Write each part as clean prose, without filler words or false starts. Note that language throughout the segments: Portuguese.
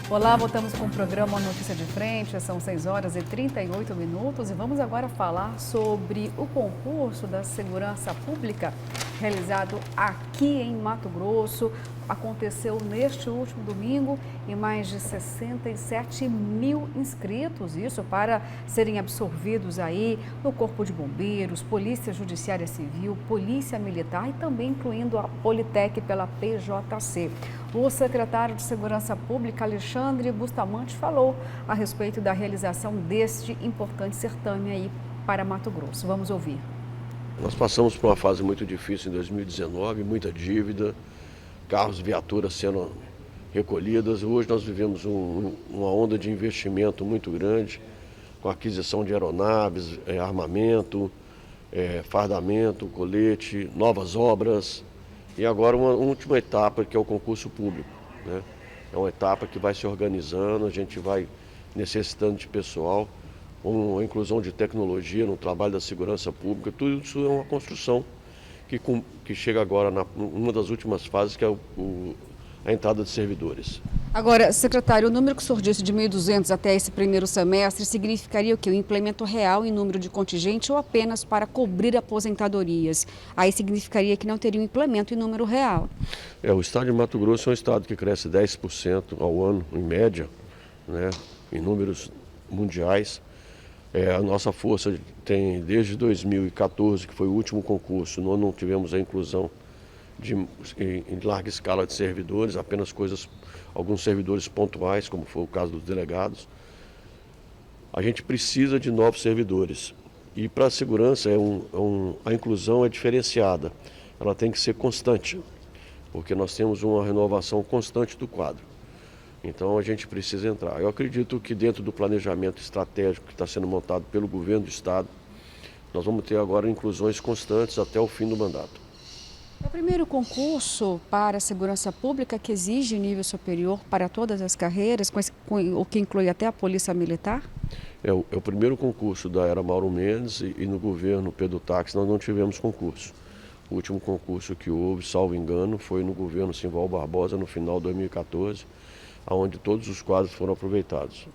Olá, voltamos com o programa Notícia de Frente, são 6 horas e 38 minutos e vamos agora falar sobre o concurso da Segurança Pública realizado aqui em Mato Grosso. Aconteceu neste último domingo e mais de 67 mil inscritos, isso para serem absorvidos aí no Corpo de Bombeiros, Polícia Judiciária Civil, Polícia Militar e também incluindo a Politec pela PJC. O secretário de Segurança Pública, Alexandre Bustamante, falou a respeito da realização deste importante certame aí para Mato Grosso. Vamos ouvir. Nós passamos por uma fase muito difícil em 2019, muita dívida, carros, viaturas sendo recolhidas. Hoje nós vivemos uma onda de investimento muito grande, com aquisição de aeronaves, armamento, fardamento, colete, novas obras. E agora uma última etapa, que é o concurso público, né? É uma etapa que vai se organizando, a gente vai necessitando de pessoal, com a inclusão de tecnologia no trabalho da segurança pública. Tudo isso é uma construção que chega agora numa das últimas fases, que é a entrada de servidores. Agora, secretário, o número que o senhor disse de 1.200 até esse primeiro semestre significaria o quê? O implemento real em número de contingente ou apenas para cobrir aposentadorias? Aí significaria que não teria um implemento em número real. O estado de Mato Grosso é um estado que cresce 10% ao ano, em média, né, em números mundiais. A nossa força tem, desde 2014, que foi o último concurso, nós não tivemos a inclusão em larga escala de servidores, apenas alguns servidores pontuais, como foi o caso dos delegados. A gente precisa de novos servidores. E para a segurança, a inclusão é diferenciada. Ela tem que ser constante, porque nós temos uma renovação constante do quadro. Então a gente precisa entrar. Eu acredito que dentro do planejamento estratégico que está sendo montado pelo governo do estado, nós vamos ter agora inclusões constantes até o fim do mandato. É o primeiro concurso para a segurança pública que exige nível superior para todas as carreiras, o que inclui até a Polícia Militar? É o primeiro concurso da era Mauro Mendes e no governo Pedro Táxi nós não tivemos concurso. O último concurso que houve, salvo engano, foi no governo Simval Barbosa no final de 2014, onde todos os quadros foram aproveitados.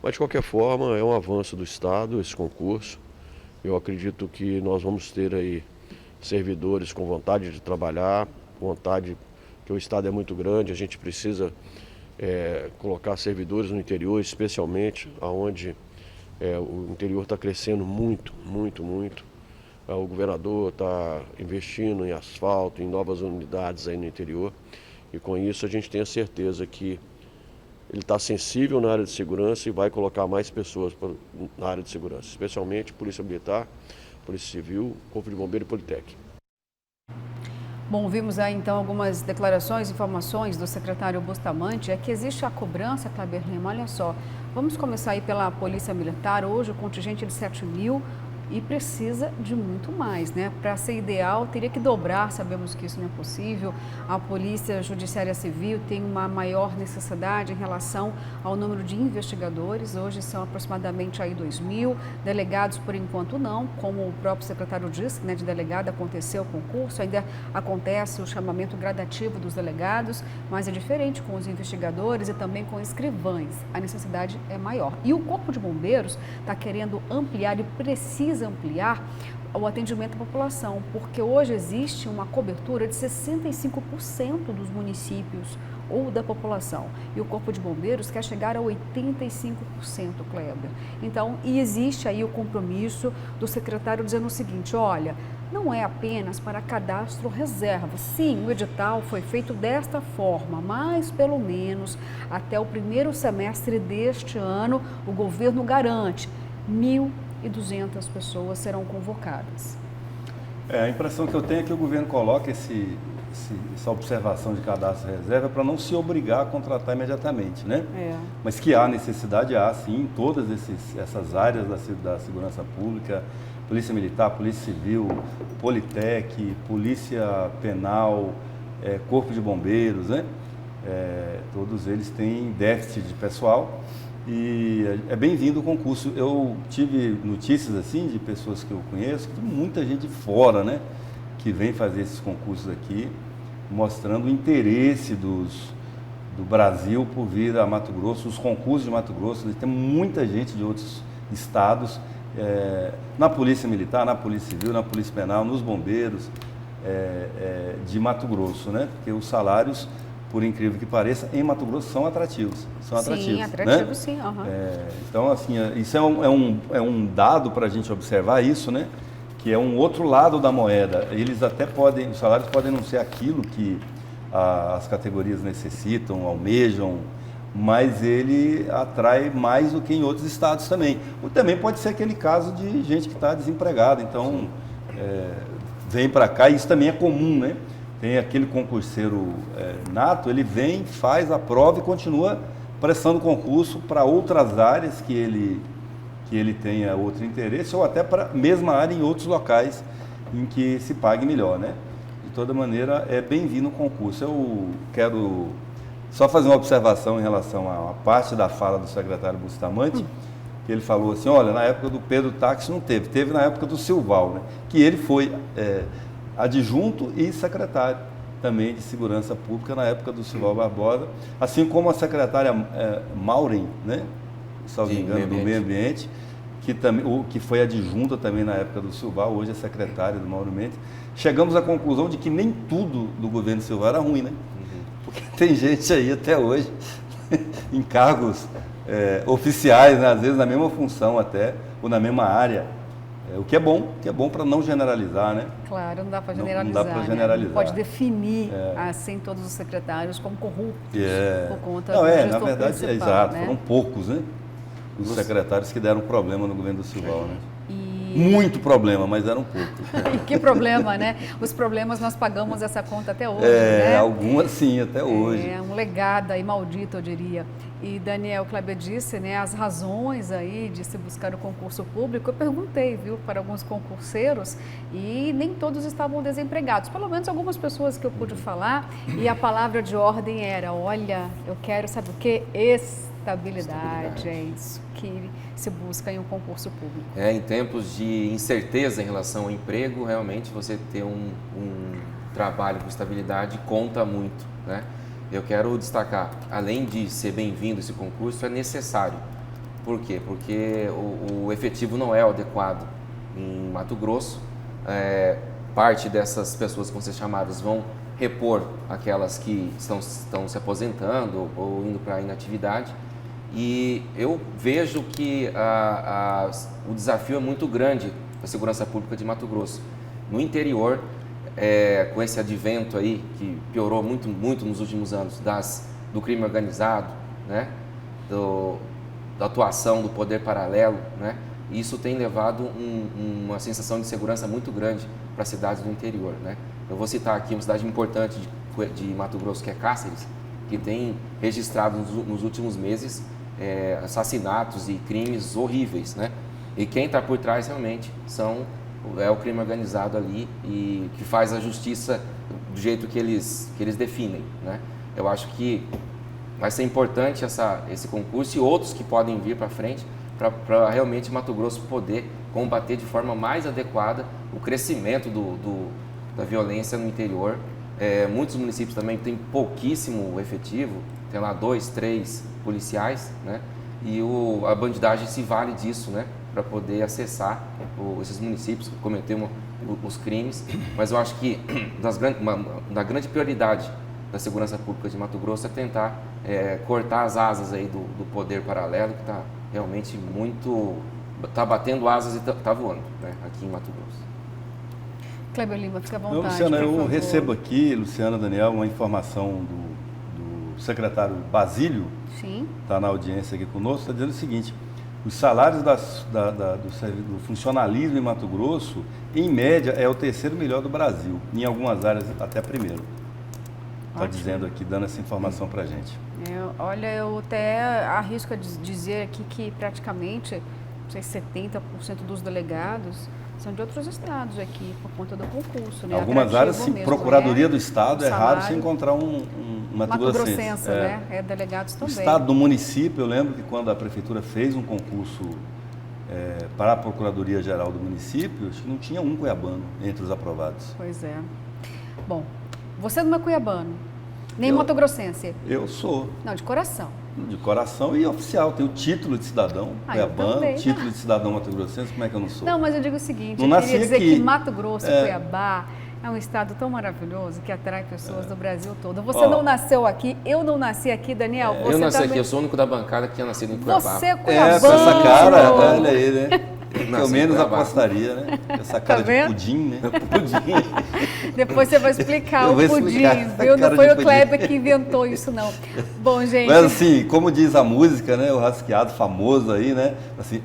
Mas, de qualquer forma, é um avanço do estado esse concurso. Eu acredito que nós vamos ter aí servidores com vontade de trabalhar, vontade, que o estado é muito grande, a gente precisa colocar servidores no interior, especialmente onde o interior está crescendo muito, muito, muito. O governador está investindo em asfalto, em novas unidades aí no interior, e com isso a gente tem a certeza que ele está sensível na área de segurança e vai colocar mais pessoas na área de segurança, especialmente Polícia Militar, Polícia Civil, Corpo de Bombeiro e Politec. Bom, vimos aí então algumas declarações, informações do secretário Bustamante, que existe a cobrança, Kleber Lima, olha só, vamos começar aí pela Polícia Militar, hoje o contingente é de 7 mil, e precisa de muito mais, né? Para ser ideal, teria que dobrar, sabemos que isso não é possível. A Polícia Judiciária Civil tem uma maior necessidade em relação ao número de investigadores, hoje são aproximadamente aí 2.000, delegados por enquanto não, como o próprio secretário disse, né, de delegado aconteceu o concurso, ainda acontece o chamamento gradativo dos delegados, mas é diferente com os investigadores e também com escrivães, a necessidade é maior. E o Corpo de Bombeiros está querendo ampliar e precisa ampliar o atendimento à população, porque hoje existe uma cobertura de 65% dos municípios ou da população, e o Corpo de Bombeiros quer chegar a 85%, Kleber. Então, e existe aí o compromisso do secretário dizendo o seguinte, olha, não é apenas para cadastro reserva. Sim, o edital foi feito desta forma, mas pelo menos até o primeiro semestre deste ano, o governo garante 1.200 pessoas serão convocadas. A impressão que eu tenho é que o governo coloca essa observação de cadastro reserva para não se obrigar a contratar imediatamente, né? Mas que há necessidade, há sim, em todas essas áreas da segurança pública, Polícia Militar, Polícia Civil, Politec, Polícia Penal, Corpo de Bombeiros, né? Todos eles têm déficit de pessoal. E é bem-vindo o concurso. Eu tive notícias assim de pessoas que eu conheço, que tem muita gente fora, né, que vem fazer esses concursos aqui, mostrando o interesse do Brasil por vir a Mato Grosso, os concursos de Mato Grosso, tem muita gente de outros estados, na Polícia Militar, na Polícia Civil, na Polícia Penal, nos bombeiros de Mato Grosso, né? Porque os salários, por incrível que pareça, em Mato Grosso são atrativos. Sim, atrativos, né? Sim. Uhum. Então, assim, isso é um dado para a gente observar isso, né? Que é um outro lado da moeda. Eles até podem, os salários podem não ser aquilo que as categorias necessitam, almejam, mas ele atrai mais do que em outros estados também. Ou também pode ser aquele caso de gente que está desempregada, então vem para cá, e isso também é comum, né? Tem aquele concurseiro nato, ele vem, faz a prova e continua prestando concurso para outras áreas que ele tenha outro interesse, ou até para a mesma área em outros locais em que se pague melhor, né? De toda maneira, é bem-vindo o concurso. Eu quero só fazer uma observação em relação à parte da fala do secretário Bustamante, que ele falou assim, olha, na época do Pedro Táxi não teve na época do Silval, né? Que ele foi adjunto e secretário também de Segurança Pública na época do Silval Barbosa, assim como a secretária Maureen, né? Salvo engano, do Meio Ambiente, que foi adjunta também na época do Silval, hoje é secretária do Mauro Mendes. Chegamos à conclusão de que nem tudo do governo Silval era ruim, né? Porque tem gente aí até hoje em cargos oficiais, né? Às vezes na mesma função até, ou na mesma área. O que é bom para não generalizar, né? Claro, não dá para generalizar. Não dá para generalizar. Não pode definir assim todos os secretários como corruptos por conta do gestor na verdade, principal, exato, né? Foram poucos, né? Os secretários que deram problema no governo do Silval, né? Muito problema, mas eram poucos. E que problema, né? Os problemas nós pagamos essa conta até hoje, né? Algumas sim, até hoje. É um legado aí maldito, eu diria. E Daniel Kleber disse, né, as razões aí de se buscar o concurso público, eu perguntei, viu, para alguns concurseiros e nem todos estavam desempregados, pelo menos algumas pessoas que eu pude falar, e a palavra de ordem era, olha, eu quero, sabe o quê? Estabilidade, é isso que se busca em um concurso público. Em tempos de incerteza em relação ao emprego, realmente você ter um trabalho com estabilidade conta muito, né? Eu quero destacar, além de ser bem-vindo esse concurso, é necessário. Por quê? Porque o efetivo não é adequado em Mato Grosso. Parte dessas pessoas que vão ser chamadas vão repor aquelas que estão se aposentando ou indo para a inatividade. E eu vejo que o desafio é muito grande da segurança pública de Mato Grosso. No interior, com esse advento aí, que piorou muito, muito nos últimos anos, do crime organizado, né? Da atuação do poder paralelo, né? Isso tem levado uma sensação de segurança muito grande para as cidades do interior, né? Eu vou citar aqui uma cidade importante de Mato Grosso, que é Cáceres, que tem registrado nos últimos meses assassinatos e crimes horríveis, né? E quem está por trás realmente é o crime organizado ali e que faz a justiça do jeito que eles definem, né? Eu acho que vai ser importante esse concurso e outros que podem vir para frente para realmente Mato Grosso poder combater de forma mais adequada o crescimento da violência no interior. Muitos municípios também têm pouquíssimo efetivo, tem lá 2, 3 policiais, né? E a bandidagem se vale disso, né? Para poder acessar esses municípios que cometeram os crimes. Mas eu acho que da grande prioridade da segurança pública de Mato Grosso é tentar cortar as asas aí do poder paralelo, que está realmente está batendo asas e está voando, né, aqui em Mato Grosso. Kleber Lima, fica à vontade. Luciana, eu recebo aqui, Luciana, Daniel, uma informação do secretário Basílio, está na audiência aqui conosco, está dizendo o seguinte: os salários do funcionalismo em Mato Grosso, em média, é o terceiro melhor do Brasil, em algumas áreas até primeiro. Está dizendo aqui, dando essa informação para a gente. Olha, eu até arrisco a dizer aqui que praticamente, não sei, 70% dos delegados são de outros estados aqui, por conta do concurso, né? Algumas áreas, sim, Procuradoria do Estado, é raro você encontrar um mato-grossense. Né? Delegados também. O Estado do município, eu lembro que quando a Prefeitura fez um concurso para a Procuradoria-Geral do município, acho que não tinha um cuiabano entre os aprovados. Pois é. Bom, você não é cuiabano? Nem mato-grossense? Eu sou. Não, de coração. De coração e oficial. Tenho título de cidadão cuiabano, título né? de cidadão mato-grossense. Como é que eu não sou? Não, mas eu digo o seguinte, não eu queria dizer aqui. que Mato Grosso e Cuiabá é um estado tão maravilhoso que atrai pessoas do Brasil todo. Você não nasceu aqui, eu não nasci aqui, Daniel. Você eu nasci também... aqui, eu sou o único da bancada que tinha nascido em Cuiabá. Você é cuiabano. Com essa cara, olha aí, né? Eu menos Cuiabá. Apostaria, né? Essa cara de pudim, né? Pudim. Depois você vai explicar o pudim, viu? Não foi o Kleber que inventou isso, não. Bom, gente... Mas assim, como diz a música, né? O rasqueado famoso aí, né? Assim,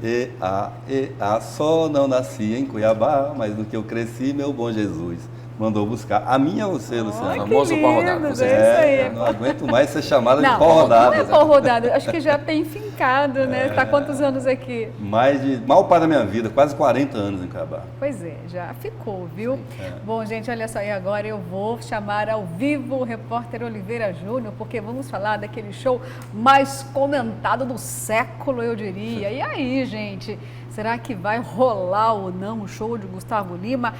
só não nasci em Cuiabá, mas no que eu cresci, meu bom Jesus mandou buscar. A minha você, Luciana. Famoso pau rodado. Isso aí. Não aguento mais ser chamada de Não, pau rodado. não é pau rodado, acho que já tem fincado, né? Está quantos anos aqui? Mal pai da minha vida, quase 40 anos em Cuiabá. Pois é, já ficou, viu? Bom, gente, olha só, e agora eu vou chamar ao vivo o repórter Oliveira Júnior, porque vamos falar daquele show mais comentado do século, eu diria. E aí, gente, será que vai rolar ou não o show de Gustavo Lima?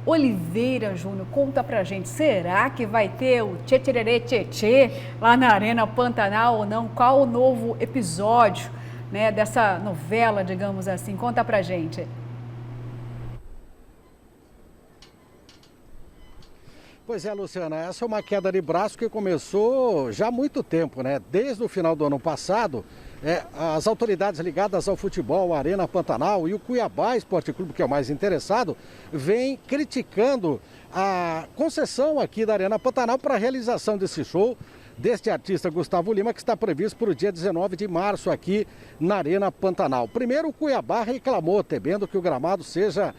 Oliveira Júnior, conta pra gente, será que vai ter o tchê lá na Arena Pantanal ou não? Qual o novo episódio, né, dessa novela, digamos assim? Conta pra gente. Pois é, Luciana, essa é uma queda de braço que começou já há muito tempo, né? Desde o final do ano passado, as autoridades ligadas ao futebol, a Arena Pantanal e o Cuiabá Esporte Clube, que é o mais interessado, vem criticando a concessão aqui da Arena Pantanal para a realização desse show deste artista Gustavo Lima, que está previsto para o dia 19 de março aqui na Arena Pantanal. Primeiro, o Cuiabá reclamou, temendo que o gramado seja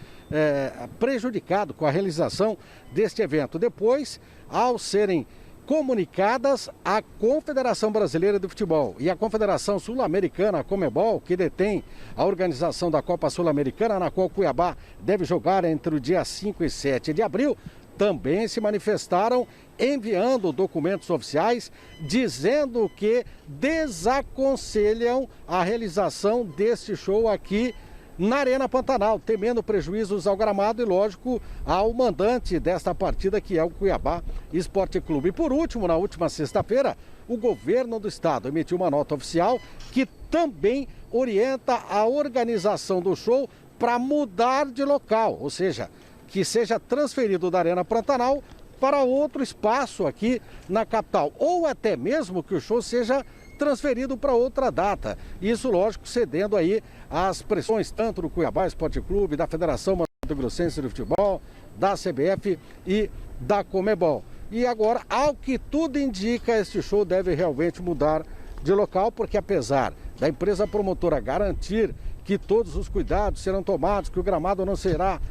prejudicado com a realização deste evento. Depois, ao serem comunicadas à Confederação Brasileira de Futebol e à Confederação Sul-Americana, a Comebol, que detém a organização da Copa Sul-Americana, na qual Cuiabá deve jogar entre o dia 5 e 7 de abril, também se manifestaram enviando documentos oficiais dizendo que desaconselham a realização deste show aqui na Arena Pantanal, temendo prejuízos ao gramado e, lógico, ao mandante desta partida, que é o Cuiabá Esporte Clube. E, por último, na última sexta-feira, o governo do estado emitiu uma nota oficial que também orienta a organização do show para mudar de local, ou seja, que seja transferido da Arena Pantanal para outro espaço aqui na capital, ou até mesmo que o show seja transferido para outra data. Isso, lógico, cedendo aí às pressões tanto do Cuiabá Esporte Clube, da Federação Mato-Grossense de Futebol, da CBF e da Comebol. E agora, ao que tudo indica, este show deve realmente mudar de local, porque apesar da empresa promotora garantir que todos os cuidados serão tomados, que o gramado não será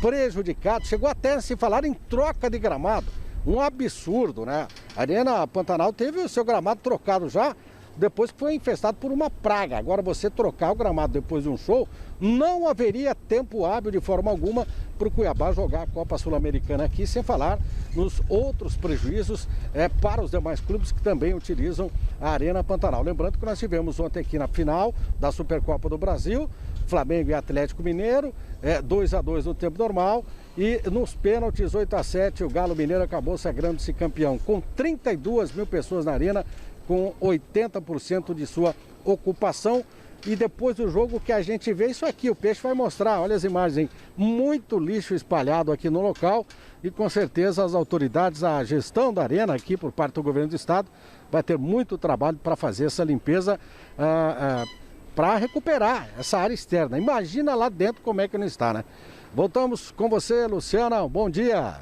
prejudicado, chegou até a se falar em troca de gramado. Um absurdo, né? A Arena Pantanal teve o seu gramado trocado já, depois que foi infestado por uma praga. Agora, você trocar o gramado depois de um show, não haveria tempo hábil de forma alguma para o Cuiabá jogar a Copa Sul-Americana aqui, sem falar nos outros prejuízos para os demais clubes que também utilizam a Arena Pantanal. Lembrando que nós tivemos ontem aqui na final da Supercopa do Brasil, Flamengo e Atlético Mineiro, 2-2 no tempo normal, e nos pênaltis 8-7 o Galo Mineiro acabou sagrando-se campeão, com 32 mil pessoas na arena, com 80% de sua ocupação. E depois do jogo, o que a gente vê, isso aqui, o Peixe vai mostrar, olha as imagens, hein? Muito lixo espalhado aqui no local, e com certeza as autoridades, a gestão da arena aqui por parte do governo do estado, vai ter muito trabalho para fazer essa limpeza, para recuperar essa área externa. Imagina lá dentro como é que não está, né? Voltamos com você, Luciana, bom dia.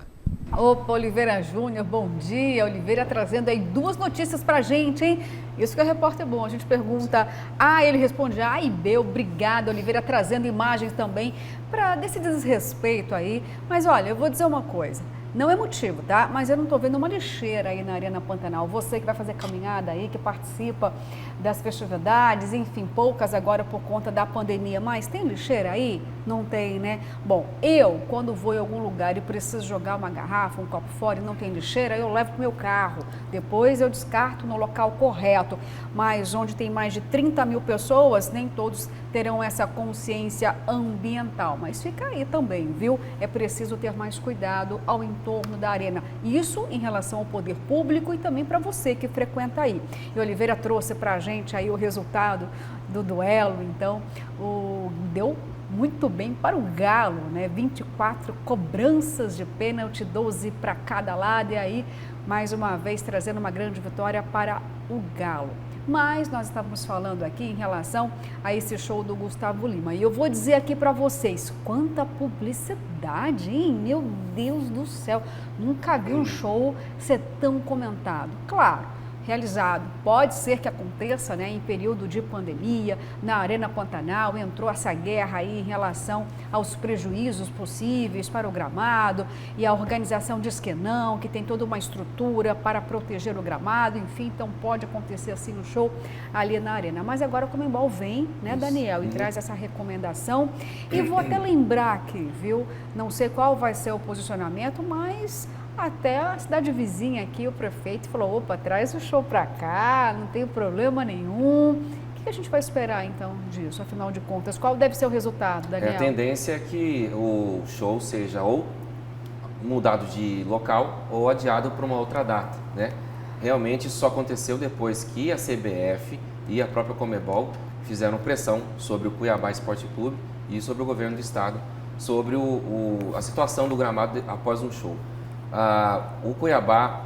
Opa, Oliveira Júnior, bom dia. Oliveira trazendo aí duas notícias pra gente, hein? Isso que é repórter bom. A gente pergunta A, ele responde A e B. Obrigada, Oliveira, trazendo imagens também para desse desrespeito aí. Mas olha, eu vou dizer uma coisa. Não é motivo, tá? Mas eu não tô vendo uma lixeira aí na Arena Pantanal. Você que vai fazer caminhada aí, que participa das festividades, enfim, poucas agora por conta da pandemia. Mas tem lixeira aí? Não tem, né? Bom, eu, quando vou em algum lugar e preciso jogar uma garrafa, um copo fora e não tem lixeira, eu levo pro meu carro. Depois eu descarto no local correto. Mas onde tem mais de 30 mil pessoas, nem todos terão essa consciência ambiental. Mas fica aí também, viu? É preciso ter mais cuidado ao entorno da arena. Isso em relação ao poder público e também para você que frequenta aí. E Oliveira trouxe para a gente aí o resultado do duelo, então, deu muito bem para o Galo, né? 24 cobranças de pênalti, 12 para cada lado, e aí, mais uma vez, trazendo uma grande vitória para o Galo. Mas nós estávamos falando aqui em relação a esse show do Gustavo Lima. E eu vou dizer aqui para vocês, quanta publicidade, hein? Meu Deus do céu, nunca vi um show ser tão comentado. Claro, realizado. Pode ser que aconteça, né, em período de pandemia, na Arena Pantanal, entrou essa guerra aí em relação aos prejuízos possíveis para o gramado, e a organização diz que não, que tem toda uma estrutura para proteger o gramado, enfim, então pode acontecer assim no show ali na Arena. Mas agora o Conmebol vem, né, Daniel, e traz essa recomendação, e vou até lembrar aqui, viu, não sei qual vai ser o posicionamento, mas até a cidade vizinha aqui, o prefeito falou, opa, traz o show para cá, não tem problema nenhum. O que a gente vai esperar então disso, afinal de contas? Qual deve ser o resultado, Daniel? A tendência é que o show seja ou mudado de local ou adiado para uma outra data, né? Realmente isso só aconteceu depois que a CBF e a própria Conmebol fizeram pressão sobre o Cuiabá Esporte Clube e sobre o governo do estado sobre a situação do gramado após um show. O Cuiabá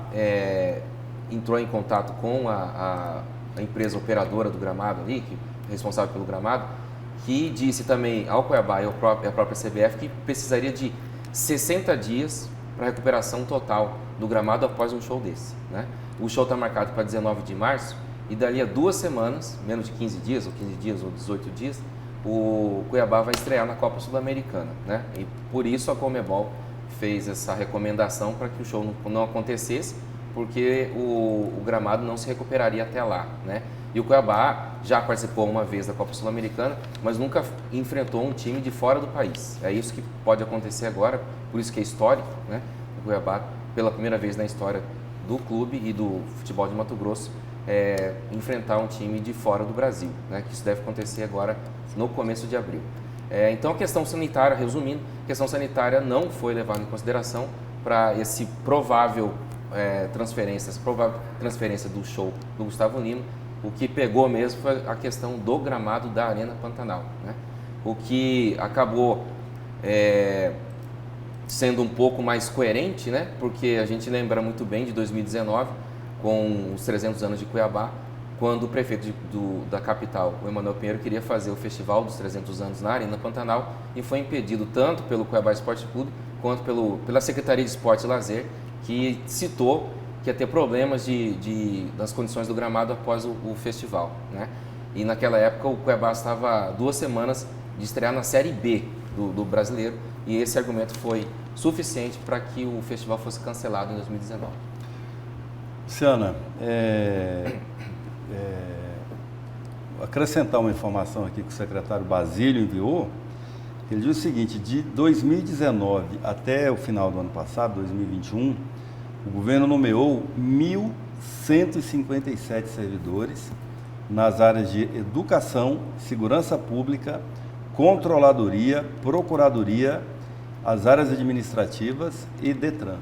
entrou em contato com a empresa operadora do gramado ali, que é responsável pelo gramado, que disse também ao Cuiabá e à própria CBF que precisaria de 60 dias para recuperação total do gramado após um show desse, né? O show está marcado para 19 de março e dali a 2 semanas, menos de 15 dias, ou 15 dias, ou 18 dias, o Cuiabá vai estrear na Copa Sul-Americana, né? E por isso a Conmebol fez essa recomendação para que o show não acontecesse, porque o gramado não se recuperaria até lá, né? E o Cuiabá já participou uma vez da Copa Sul-Americana, mas nunca enfrentou um time de fora do país. É isso que pode acontecer agora, por isso que é histórico, né? O Cuiabá, pela primeira vez na história do clube e do futebol de Mato Grosso, enfrentar um time de fora do Brasil, né? Que isso deve acontecer agora no começo de abril. Então, a questão sanitária, resumindo, a questão sanitária não foi levada em consideração para esse provável transferência do show do Gustavo Lima. O que pegou mesmo foi a questão do gramado da Arena Pantanal, né? O que acabou sendo um pouco mais coerente, né? Porque a gente lembra muito bem de 2019, com os 300 anos de Cuiabá, quando o prefeito da capital, o Emanuel Pinheiro, queria fazer o festival dos 300 anos na Arena Pantanal e foi impedido tanto pelo Cuiabá Esporte Clube quanto pela Secretaria de Esporte e Lazer, que citou que ia ter problemas das condições do gramado após o festival, né? E naquela época o Cuiabá estava 2 semanas de estrear na Série B do Brasileiro e esse argumento foi suficiente para que o festival fosse cancelado em 2019. Luciana, acrescentar uma informação aqui que o secretário Basílio enviou. Ele diz o seguinte: de 2019 até o final do ano passado, 2021, o governo nomeou 1.157 servidores nas áreas de educação, segurança pública, controladoria, procuradoria, as áreas administrativas e DETRAN.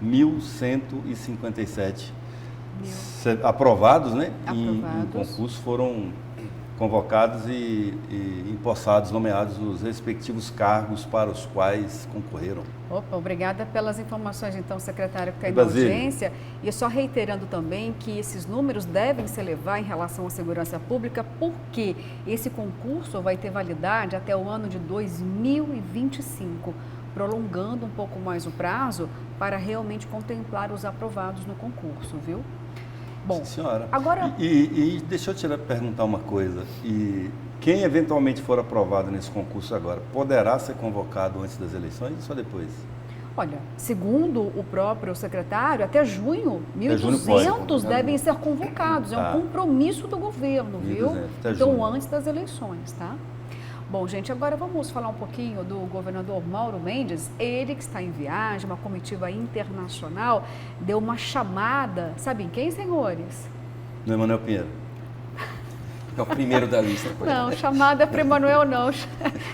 1.157 aprovados, né? Em concurso foram convocados e empossados, nomeados os respectivos cargos para os quais concorreram. Opa, obrigada pelas informações, então, secretário, que está aí na audiência. E só reiterando também que esses números devem se elevar em relação à segurança pública, porque esse concurso vai ter validade até o ano de 2025, prolongando um pouco mais o prazo para realmente contemplar os aprovados no concurso, viu? Bom, sim, senhora. Agora... E deixa eu te perguntar uma coisa. E quem eventualmente for aprovado nesse concurso agora, poderá ser convocado antes das eleições ou só depois? Olha, segundo o próprio secretário, até junho, 1.200 devem ser convocados. É um compromisso do governo, viu? Então, antes das eleições, tá? Bom, gente, agora vamos falar um pouquinho do governador Mauro Mendes. Ele que está em viagem, uma comitiva internacional, deu uma chamada, sabe em quem, senhores? No Emanuel Pinheiro. É o primeiro da lista. Não, chamada para Emanuel não.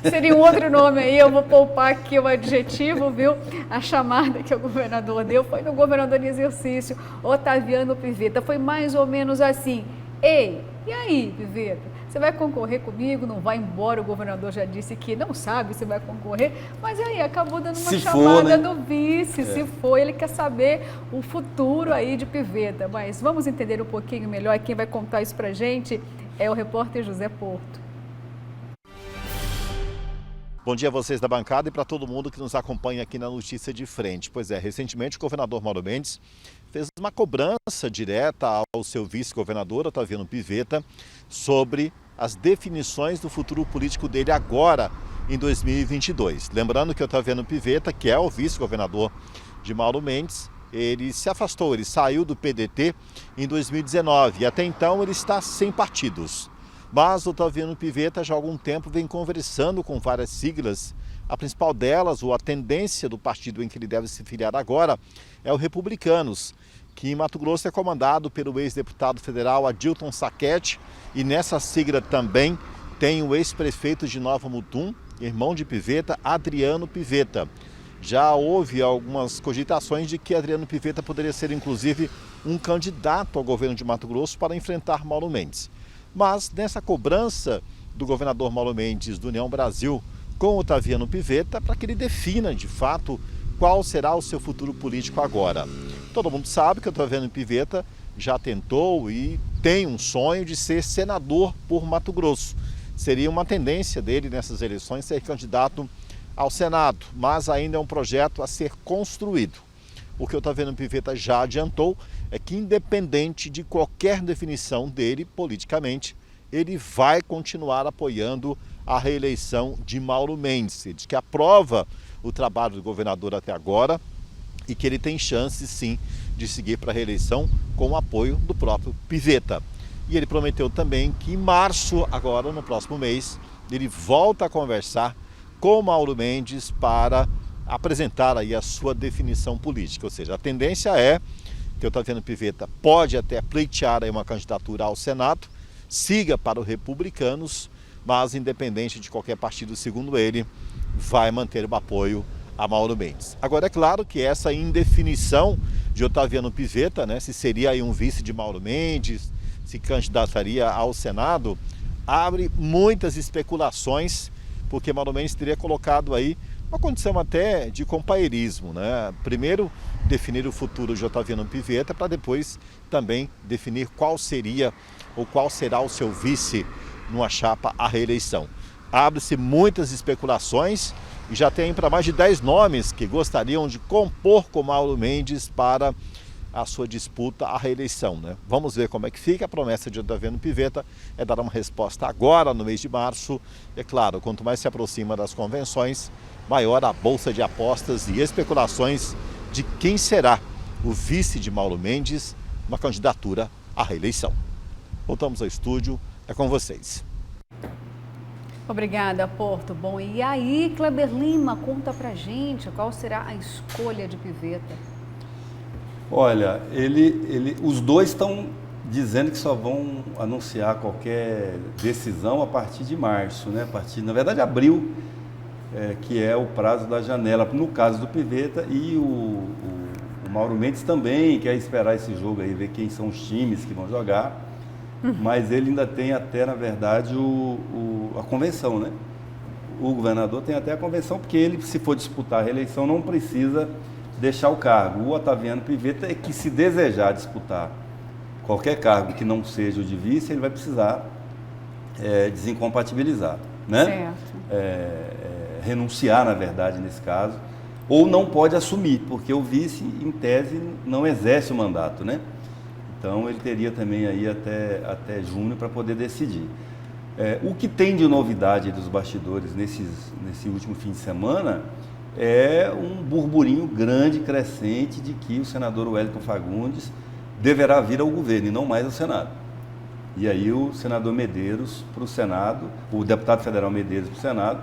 Seria um outro nome aí, eu vou poupar aqui o adjetivo, viu? A chamada que o governador deu foi no governador em exercício, Otaviano Pivetta. Foi mais ou menos assim: ei, e aí, Pivetta? Você vai concorrer comigo? Não vai embora? O governador já disse que não sabe se vai concorrer, mas aí acabou dando uma chamada do vice, se for, ele quer saber o futuro aí de Pivetta. Mas vamos entender um pouquinho melhor, quem vai contar isso pra gente é o repórter José Porto. Bom dia a vocês da bancada e para todo mundo que nos acompanha aqui na Notícia de Frente. Pois é, recentemente o governador Mauro Mendes fez uma cobrança direta ao seu vice-governador, Otaviano Pivetta, sobre as definições do futuro político dele agora, em 2022. Lembrando que Otaviano Pivetta, que é o vice-governador de Mauro Mendes, ele se afastou, ele saiu do PDT em 2019 e até então ele está sem partidos. Mas o Otaviano Pivetta já há algum tempo vem conversando com várias siglas. A principal delas, ou a tendência do partido em que ele deve se filiar agora, é o Republicanos, que em Mato Grosso é comandado pelo ex-deputado federal Adilton Saquete, e nessa sigla também tem o ex-prefeito de Nova Mutum, irmão de Pivetta, Adriano Pivetta. Já houve algumas cogitações de que Adriano Pivetta poderia ser inclusive um candidato ao governo de Mato Grosso para enfrentar Mauro Mendes. Mas nessa cobrança do governador Mauro Mendes do União Brasil com Otaviano Pivetta, para que ele defina de fato qual será o seu futuro político agora. Todo mundo sabe que Otaviano Pivetta já tentou e tem um sonho de ser senador por Mato Grosso. Seria uma tendência dele nessas eleições ser candidato ao Senado, mas ainda é um projeto a ser construído. O que o Otaviano Pivetta já adiantou é que, independente de qualquer definição dele politicamente, ele vai continuar apoiando a reeleição de Mauro Mendes. Ele diz que aprova o trabalho do governador até agora e que ele tem chance, sim, de seguir para a reeleição com o apoio do próprio Pivetta. E ele prometeu também que em março, agora no próximo mês, ele volta a conversar com Mauro Mendes para apresentar aí a sua definição política. Ou seja, a tendência é que o Otaviano Pivetta pode até pleitear aí uma candidatura ao Senado, siga para os Republicanos, mas independente de qualquer partido, segundo ele, vai manter o apoio a Mauro Mendes. Agora é claro que essa indefinição de Otaviano Pivetta, né, se seria aí um vice de Mauro Mendes, se candidataria ao Senado, abre muitas especulações, porque Mauro Mendes teria colocado aí uma condição até de companheirismo, né? Primeiro definir o futuro de Otaviano Pivetta para depois também definir qual seria ou qual será o seu vice numa chapa à reeleição. Abre-se muitas especulações e já tem para mais de 10 nomes que gostariam de compor com Mauro Mendes para a sua disputa à reeleição, né? Vamos ver como é que fica. A promessa de Otaviano Pivetta é dar uma resposta agora, no mês de março. É claro, quanto mais se aproxima das convenções, maior a bolsa de apostas e especulações de quem será o vice de Mauro Mendes na candidatura à reeleição. Voltamos ao estúdio, é com vocês. Obrigada, Porto. Bom, e aí, Kleber Lima, conta pra gente qual será a escolha de Pivetta. Olha, os dois estão dizendo que só vão anunciar qualquer decisão a partir de março, né? Na verdade, abril, que é o prazo da janela, no caso do Pivetta, e o Mauro Mendes também quer esperar esse jogo aí, ver quem são os times que vão jogar, mas ele ainda tem até, na verdade, a convenção, né? O governador tem até a convenção, porque ele, se for disputar a reeleição, não precisa deixar o cargo. O Otaviano Pivetta é que, se desejar disputar qualquer cargo que não seja o de vice, ele vai precisar desincompatibilizar, né? Certo. Renunciar, na verdade, nesse caso, ou não pode assumir, porque o vice, em tese, não exerce o mandato, né? Então, ele teria também aí até junho para poder decidir. O que tem de novidade dos bastidores nesse último fim de semana é um burburinho grande, crescente, de que o senador Wellington Fagundes deverá vir ao governo e não mais ao Senado. E aí o senador Medeiros para o Senado, o deputado federal Medeiros para o Senado,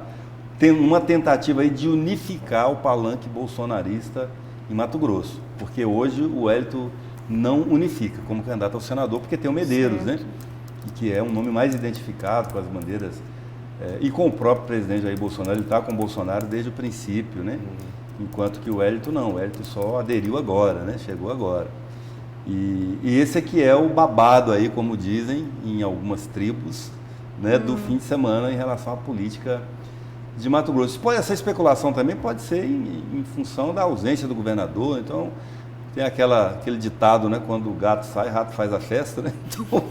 tem uma tentativa aí de unificar o palanque bolsonarista em Mato Grosso, porque hoje o Wellington não unifica como candidato ao senador, porque tem o Medeiros, certo, né? e que é um nome mais identificado com as bandeiras e com o próprio presidente Jair Bolsonaro. Ele está com o Bolsonaro desde o princípio, né? Enquanto que o Wellington não, o Wellington só aderiu agora, né? Chegou agora. E esse aqui é o babado aí, como dizem em algumas tribos, né, do fim de semana em relação à política de Mato Grosso. Essa especulação também pode ser em função da ausência do governador. Então, tem aquele ditado, né, quando o gato sai, o rato faz a festa, né? Então,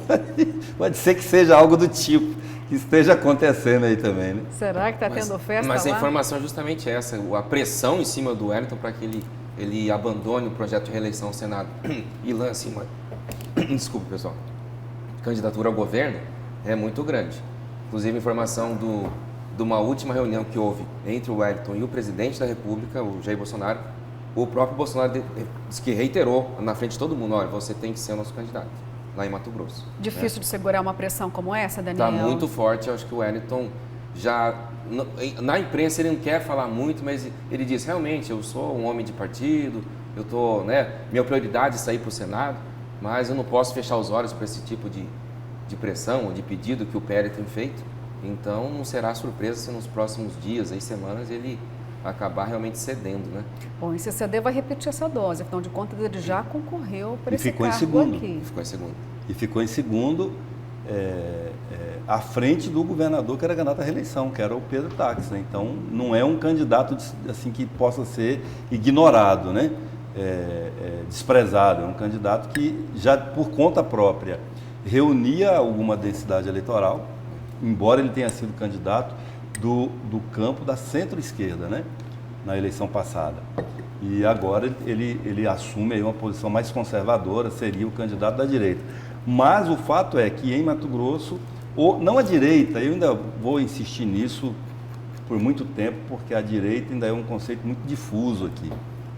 pode ser que seja algo do tipo que esteja acontecendo aí também, né? Será que está tendo festa Mas lá? a informação é justamente essa, a pressão em cima do Wellington para que ele abandone o projeto de reeleição ao Senado e lance uma, desculpa pessoal, candidatura ao governo é muito grande. Inclusive, informação de uma última reunião que houve entre o Wellington e o presidente da República, o Jair Bolsonaro, o próprio Bolsonaro disse que reiterou na frente de todo mundo, olha, você tem que ser o nosso candidato, lá em Mato Grosso. Difícil de segurar uma pressão como essa, Daniel? Está muito forte, eu acho que o Wellington já... Na imprensa ele não quer falar muito, mas ele diz, realmente, eu sou um homem de partido, eu tô, né, minha prioridade é sair para o Senado, mas eu não posso fechar os olhos para esse tipo de pressão ou de pedido que o PL tem feito. Então não será surpresa se nos próximos dias, aí, semanas, ele acabar realmente cedendo, né? Bom, e se ceder vai repetir essa dose, afinal de contas ele já concorreu para esse ficou em cargo segundo. aqui. E ficou em segundo, à frente do governador que era candidato à reeleição, que era o Pedro Táxi, né? Então não é um candidato assim que possa ser ignorado, né? Desprezado, é um candidato que já por conta própria reunia alguma densidade eleitoral, embora ele tenha sido candidato do campo da centro-esquerda, né, na eleição passada. E agora ele assume aí uma posição mais conservadora, seria o candidato da direita. Mas o fato é que em Mato Grosso, não a direita, eu ainda vou insistir nisso por muito tempo, porque a direita ainda é um conceito muito difuso aqui.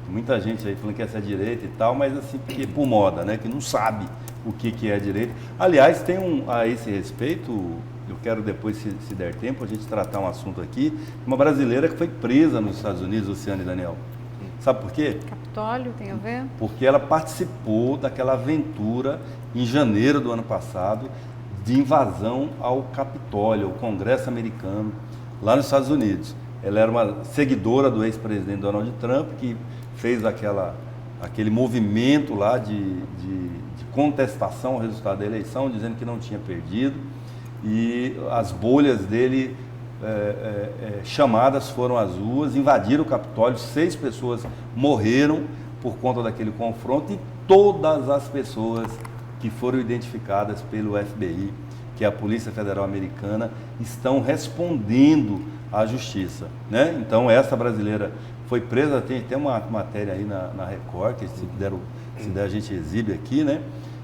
Muita gente aí falando que essa é a direita e tal, mas assim, porque por moda, né, que não sabe o que é a direita. Aliás, tem a esse respeito, eu quero depois, se der tempo, a gente tratar um assunto aqui, uma brasileira que foi presa nos Estados Unidos, Luciano e Daniel. Sabe por quê? Capitólio tem a ver? Porque ela participou daquela aventura em janeiro do ano passado de invasão ao Capitólio, ao Congresso americano, lá nos Estados Unidos. Ela era uma seguidora do ex-presidente Donald Trump, que fez aquele movimento lá de contestação ao resultado da eleição, dizendo que não tinha perdido. E as bolhas dele chamadas foram às ruas, invadiram o Capitólio, 6 pessoas morreram por conta daquele confronto e todas as pessoas que foram identificadas pelo FBI, que é a Polícia Federal Americana, estão respondendo à justiça, né? Então essa brasileira foi presa, tem uma matéria aí na Record, que se der a gente exibe aqui, né?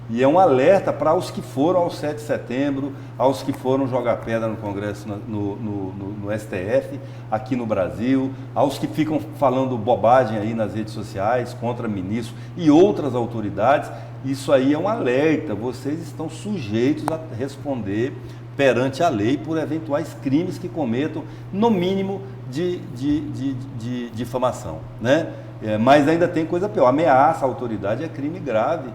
E é um alerta para os que foram ao 7 de setembro, aos que foram jogar pedra no Congresso, no STF, aqui no Brasil, aos que ficam falando bobagem aí nas redes sociais contra ministros e outras autoridades. Isso aí é um alerta, vocês estão sujeitos a responder perante a lei por eventuais crimes que cometam, no mínimo de difamação, né? Mas ainda tem coisa pior, ameaça à autoridade é crime grave,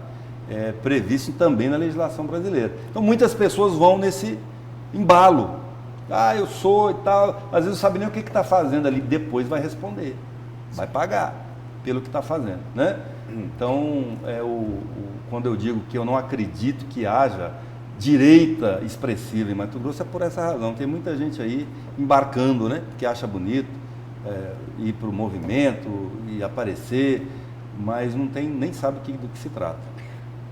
previsto também na legislação brasileira. Então muitas pessoas vão nesse embalo, eu sou e tal, às vezes não sabe nem o que está fazendo ali, depois vai responder, vai pagar pelo que está fazendo, né? Então, quando eu digo que eu não acredito que haja direita expressiva em Mato Grosso, é por essa razão. Tem muita gente aí embarcando, né, que acha bonito ir para o movimento e aparecer, mas nem sabe do que se trata.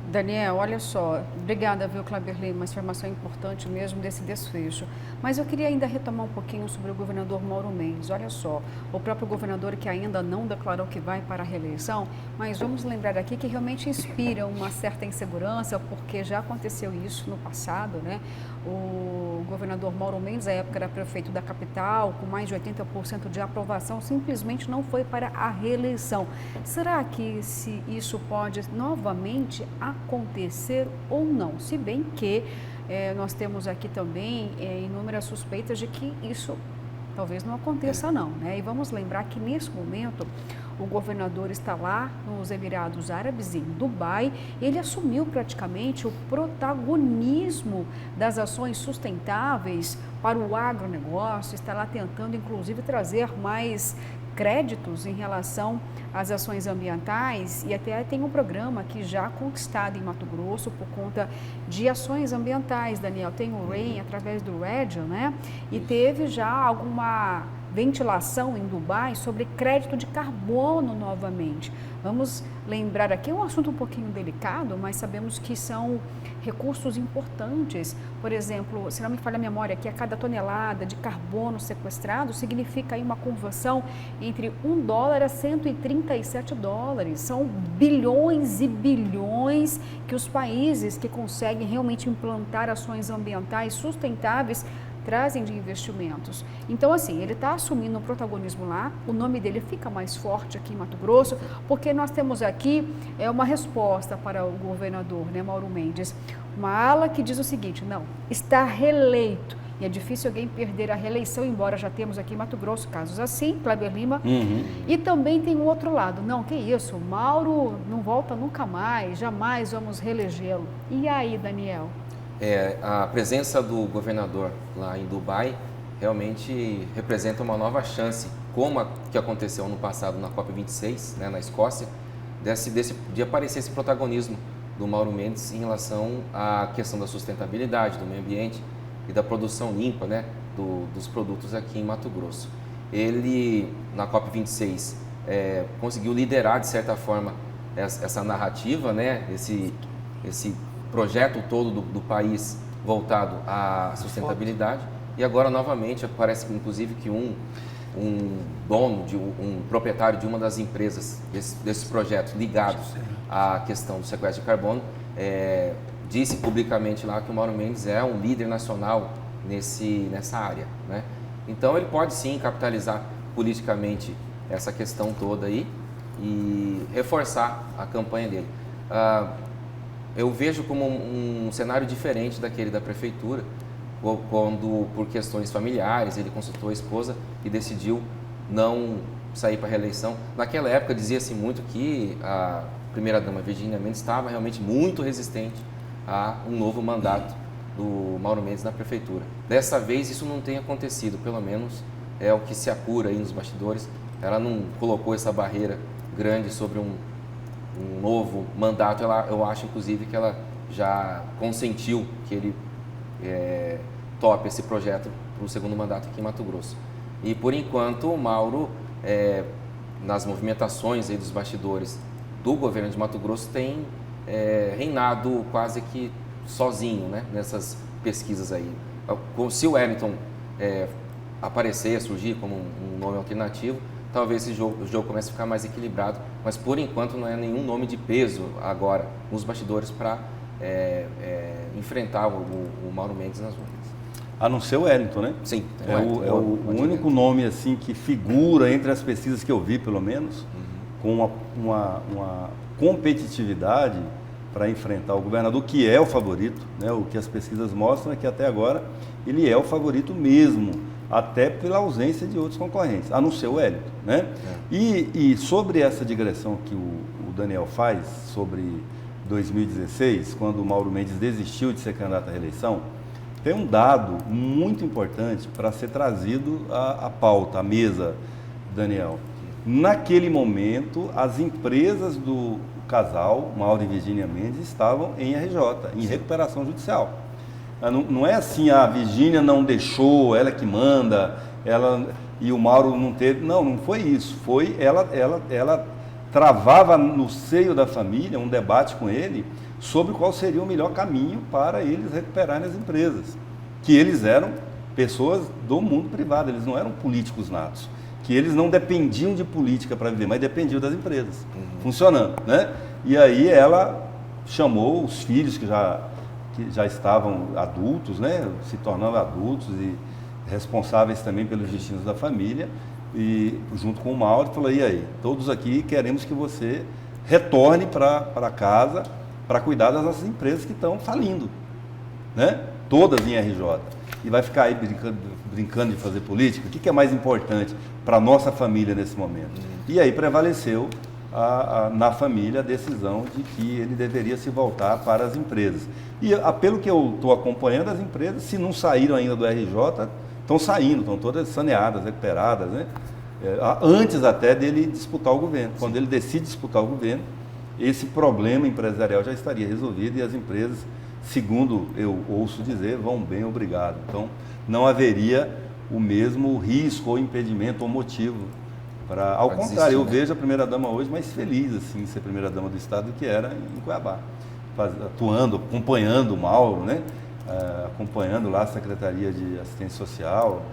Daniel, olha só, obrigada, viu, Kleber Lima, uma informação importante mesmo desse desfecho. Mas eu queria ainda retomar um pouquinho sobre o governador Mauro Mendes. Olha só, o próprio governador que ainda não declarou que vai para a reeleição, mas vamos lembrar aqui que realmente inspira uma certa insegurança, porque já aconteceu isso no passado, né? O governador Mauro Mendes, à época, era prefeito da capital, com mais de 80% de aprovação, simplesmente não foi para a reeleição. Será que isso pode novamente acontecer ou não? Se bem que nós temos aqui também inúmeras suspeitas de que isso talvez não aconteça não, né? E vamos lembrar que nesse momento O governador está lá nos Emirados Árabes, em Dubai. Ele assumiu praticamente o protagonismo das ações sustentáveis para o agronegócio, está lá tentando, inclusive, trazer mais créditos em relação às ações ambientais e até tem um programa aqui já conquistado em Mato Grosso por conta de ações ambientais, Daniel. Tem o RAIN através do REDIO, né? E teve já alguma ventilação em Dubai sobre crédito de carbono novamente. Vamos lembrar aqui, é um assunto um pouquinho delicado, mas sabemos que são recursos importantes. Por exemplo, se não me falha a memória, que a cada tonelada de carbono sequestrado significa aí uma conversão entre $1 a 137 dólares. São bilhões e bilhões que os países que conseguem realmente implantar ações ambientais sustentáveis trazem de investimentos. Então, assim, ele está assumindo o protagonismo lá, o nome dele fica mais forte aqui em Mato Grosso, porque nós temos aqui uma resposta para o governador, né, Mauro Mendes, uma ala que diz o seguinte: não, está reeleito, e é difícil alguém perder a reeleição, embora já temos aqui em Mato Grosso casos assim, Kleber Lima, e também tem um outro lado, não, que isso, Mauro não volta nunca mais, jamais vamos reelegê-lo. E aí, Daniel? A presença do governador lá em Dubai realmente representa uma nova chance, como a que aconteceu no passado na COP26, né, na Escócia, de aparecer esse protagonismo do Mauro Mendes em relação à questão da sustentabilidade, do meio ambiente e da produção limpa, né, dos produtos aqui em Mato Grosso. Ele, na COP26, conseguiu liderar, de certa forma, essa narrativa, né, esse projeto todo do país voltado à sustentabilidade. E agora, novamente, parece inclusive que um dono, um proprietário de uma das empresas desses projetos ligados à questão do sequestro de carbono, disse publicamente lá que o Mauro Mendes é um líder nacional nessa área, né? Então, ele pode sim capitalizar politicamente essa questão toda aí e reforçar a campanha dele. Eu vejo como um cenário diferente daquele da prefeitura, quando, por questões familiares, ele consultou a esposa e decidiu não sair para a reeleição. Naquela época, dizia-se muito que a primeira-dama Virginia Mendes estava realmente muito resistente a um novo mandato do Mauro Mendes na prefeitura. Dessa vez, isso não tem acontecido, pelo menos é o que se apura aí nos bastidores. Ela não colocou essa barreira grande sobre um novo mandato. Eu acho, inclusive, que ela já consentiu que ele tope esse projeto para o segundo mandato aqui em Mato Grosso. E, por enquanto, o Mauro, nas movimentações aí dos bastidores do governo de Mato Grosso, tem reinado quase que sozinho, né, nessas pesquisas aí. Se o Wellington aparecer, surgir como um nome alternativo, talvez o jogo comece a ficar mais equilibrado, mas por enquanto não é nenhum nome de peso agora nos bastidores para enfrentar o Mauro Mendes nas urnas. A não ser o Wellington, né? Sim. É o único nome assim que figura entre as pesquisas que eu vi, pelo menos, com uma competitividade para enfrentar o governador, que é o favorito, né? O que as pesquisas mostram é que até agora ele é o favorito mesmo, até pela ausência de outros concorrentes, a não ser o Wellington, né? E sobre essa digressão que o Daniel faz sobre 2016, quando o Mauro Mendes desistiu de ser candidato à reeleição, tem um dado muito importante para ser trazido à pauta, à mesa, Daniel. Naquele momento, as empresas do casal, Mauro e Virginia Mendes, estavam em RJ, em recuperação judicial. Não é assim, a Virginia não deixou, ela que manda, e o Mauro não teve. Não foi isso. Ela travava no seio da família um debate com ele sobre qual seria o melhor caminho para eles recuperarem as empresas. Que eles eram pessoas do mundo privado, eles não eram políticos natos. Que eles não dependiam de política para viver, mas dependiam das empresas, funcionando, né? E aí ela chamou os filhos que já estavam adultos, né? Se tornando adultos e responsáveis também pelos destinos da família, e junto com o Mauro, falou: e aí, todos aqui queremos que você retorne para casa para cuidar das nossas empresas que estão falindo, né? Todas em RJ. e vai ficar aí brincando de fazer política? O que é mais importante para a nossa família nesse momento? E aí prevaleceu na família a decisão de que ele deveria se voltar para as empresas. E pelo que eu estou acompanhando, as empresas, se não saíram ainda do RJ, estão saindo, estão todas saneadas, recuperadas, né? Antes até dele disputar o governo. Quando ele decide disputar o governo, esse problema empresarial já estaria resolvido e as empresas, segundo eu ouço dizer, vão bem, obrigado. Então, não haveria o mesmo risco ou impedimento ou motivo para... Ao contrário, eu vejo a primeira-dama hoje mais feliz, assim, ser primeira-dama do Estado do que era em Cuiabá. Atuando, acompanhando o Mauro, né? Acompanhando lá a Secretaria de Assistência Social,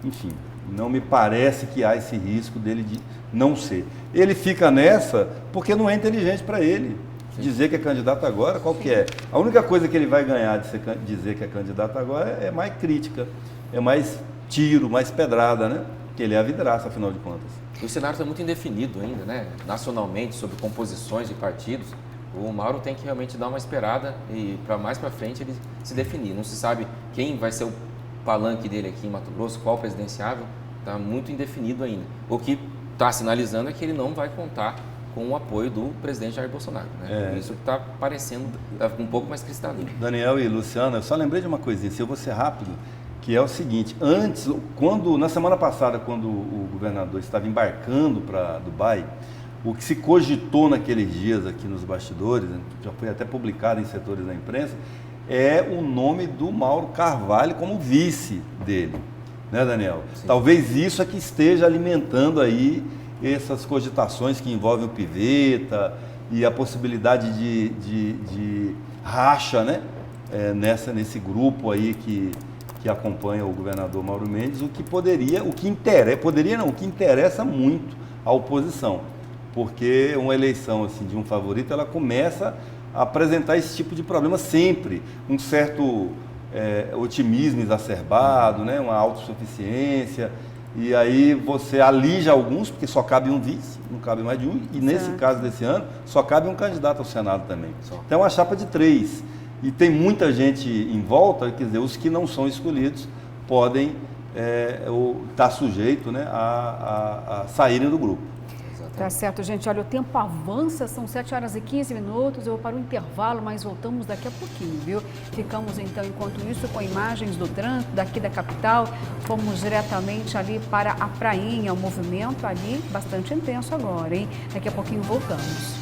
enfim, não me parece que há esse risco dele de não ser. Ele fica nessa porque não é inteligente para ele dizer que é candidato agora, qual que é? A única coisa que ele vai ganhar de dizer que é candidato agora é mais crítica, é mais tiro, mais pedrada, né? Que ele é a vidraça, afinal de contas. O cenário está muito indefinido ainda, né? Nacionalmente, sobre composições de partidos. O Mauro tem que realmente dar uma esperada e para mais para frente ele se definir. Não se sabe quem vai ser o palanque dele aqui em Mato Grosso, qual presidenciável, está muito indefinido ainda. O que está sinalizando é que ele não vai contar com o apoio do presidente Jair Bolsonaro. Né? Isso que está parecendo um pouco mais cristalino. Daniel e Luciana, eu só lembrei de uma coisinha, se eu vou ser rápido, que é o seguinte: antes, na semana passada, quando o governador estava embarcando para Dubai, o que se cogitou naqueles dias aqui nos bastidores, já foi até publicado em setores da imprensa, é o nome do Mauro Carvalho como vice dele, né, Daniel? Sim. Talvez isso é que esteja alimentando aí essas cogitações que envolvem o Piveta e a possibilidade de racha, né, nesse grupo aí que acompanha o governador Mauro Mendes, o que interessa muito à oposição. Porque uma eleição assim, de um favorito, ela começa a apresentar esse tipo de problema sempre. Um certo otimismo exacerbado, né? Uma autossuficiência. E aí você alija alguns, porque só cabe um vice, não cabe mais de um. E nesse caso desse ano, só cabe um candidato ao Senado também. Então é uma chapa de 3. E tem muita gente em volta, quer dizer, os que não são escolhidos podem estar sujeitos, né, a saírem do grupo. Tá certo, gente. Olha, o tempo avança, são 7h15. Eu vou para o intervalo, mas voltamos daqui a pouquinho, viu? Ficamos, então, enquanto isso, com imagens do trânsito daqui da capital. Fomos diretamente ali para a Prainha, o movimento ali bastante intenso agora, hein? Daqui a pouquinho voltamos.